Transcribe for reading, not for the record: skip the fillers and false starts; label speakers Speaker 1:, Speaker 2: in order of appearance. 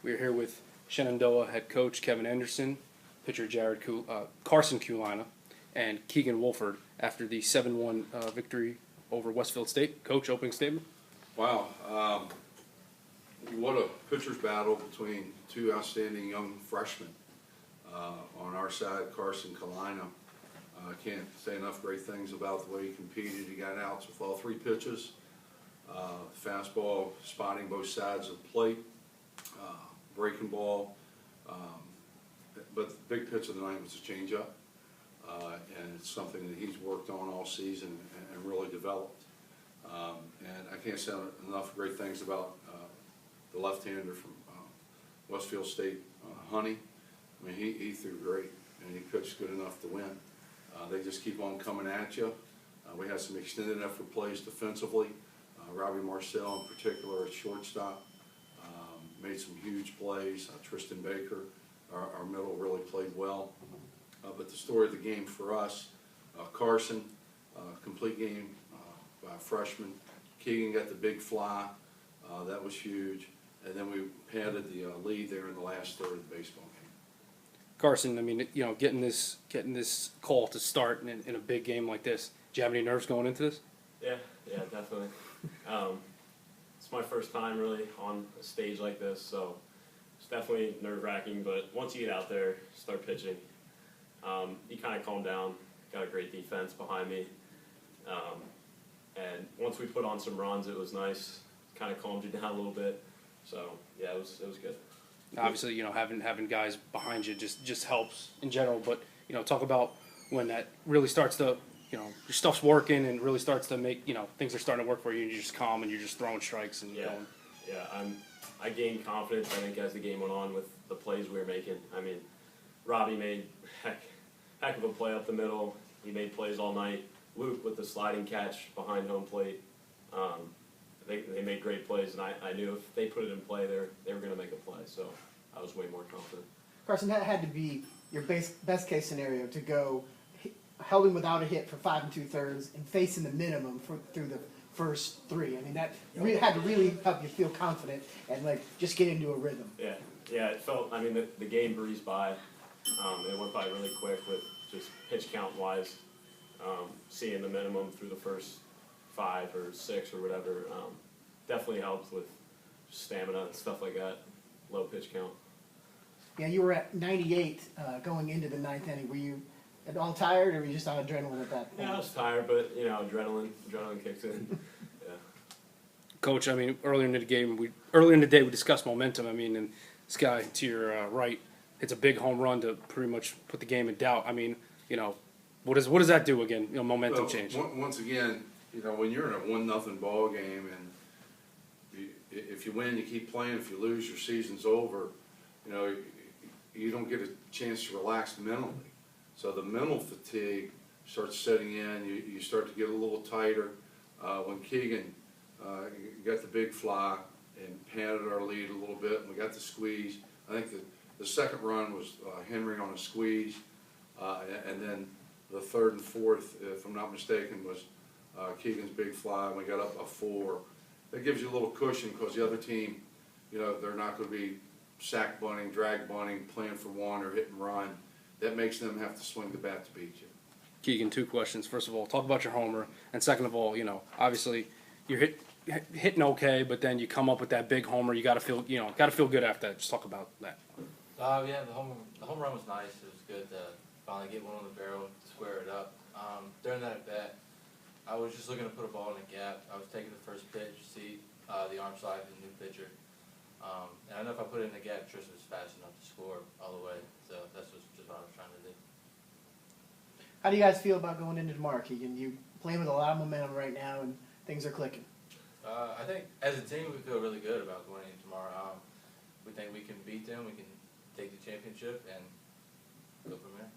Speaker 1: We're here with Shenandoah head coach Kevin Anderson, pitcher Carson Kulina, and Keegan Woolford after the 7-1 victory over Westfield State. Coach, opening statement.
Speaker 2: Wow, what a pitcher's battle between two outstanding young freshmen. On our side, Carson Kulina. I can't say enough great things about the way he competed. He got outs with all three pitches. Fastball, spotting both sides of the plate, breaking ball. But the big pitch of the night was a changeup. And it's something that he's worked on all season and really developed. And I can't say enough great things about the left-hander from Westfield State, Honey. I mean, he threw great, and he pitched good enough to win. They just keep on coming at you. We had some extended effort plays defensively. Robbie Marcel in particular at shortstop made some huge plays. Tristan Baker, our middle, really played well. But the story of the game for us, Carson, complete game by a freshman. Keegan got the big fly. That was huge. And then we padded the lead there in the last third of the baseball game.
Speaker 1: Carson, I mean, you know, getting this call to start in a big game like this, do you have any nerves going into this?
Speaker 3: Yeah, definitely. It's my first time really on a stage like this, so it's definitely nerve-wracking. But once you get out there, start pitching, you kind of calm down. Got a great defense behind me, and once we put on some runs, it was nice. Kind of calmed you down a little bit. So yeah, it was good.
Speaker 1: Obviously, you know, having guys behind you just helps in general. But you know, talk about when that really starts to, you know, your stuff's working and really starts to make, you know, things are starting to work for you, and you're just calm and you're just throwing strikes and going.
Speaker 3: Yeah. I gained confidence, I think, as the game went on with the plays we were making. I mean, Robbie made heck of a play up the middle. He made plays all night. Luke with the sliding catch behind home plate. They made great plays, and I knew if they put it in play, they were going to make a play. So I was way more confident.
Speaker 4: Carson, that had to be your best case scenario, to go held him without a hit for 5 2/3 and facing the minimum through the first 3. I mean, that had to really help you feel confident and like just get into a rhythm.
Speaker 3: Yeah. It felt. I mean, the game breezed by. It went by really quick with just pitch count wise. Seeing the minimum through the first 5 or 6 or whatever definitely helped with stamina and stuff like that. Low pitch count.
Speaker 4: Yeah, you were at 98 going into the 9th inning. Were you at all tired, or were you just on adrenaline at that point?
Speaker 3: Yeah, I was tired, but you know, adrenaline kicks in. Yeah.
Speaker 1: Coach, I mean, earlier in the day we discussed momentum. I mean, and this guy to your right hits a big home run to pretty much put the game in doubt. I mean, you know, what does that do again? You know, momentum change.
Speaker 2: Once again, you know, when you're in a 1-0 ball game, and if you win, you keep playing. If you lose, your season's over. You know, you don't get a chance to relax mentally. So the mental fatigue starts setting in. You start to get a little tighter. When Keegan got the big fly and padded our lead a little bit, and we got the squeeze. I think the second run was Henry on a squeeze, and then the third and fourth, if I'm not mistaken, was Keegan's big fly, and we got up a 4. That gives you a little cushion, because the other team, you know, they're not going to be sack bunting, drag bunting, playing for one or hit and run. That makes them have to swing the bat to beat you.
Speaker 1: Keegan, 2 questions. First of all, talk about your homer, and second of all, you know, obviously you're hitting okay, but then you come up with that big homer. You got to feel good after that. Just talk about that.
Speaker 5: Yeah, the home run was nice. It was good to finally get one on the barrel, square it up. During that at bat, I was just looking to put a ball in a gap. I was taking the first pitch, see the arm slide of the new pitcher. And I know if I put it in the gap, Tristan was fast enough to score all the way. So that's just what I was trying to do.
Speaker 4: How do you guys feel about going into tomorrow, Keegan? You playing with a lot of momentum right now, and things are clicking.
Speaker 5: I think as a team, we feel really good about going in tomorrow. We think we can beat them. We can take the championship and go from there.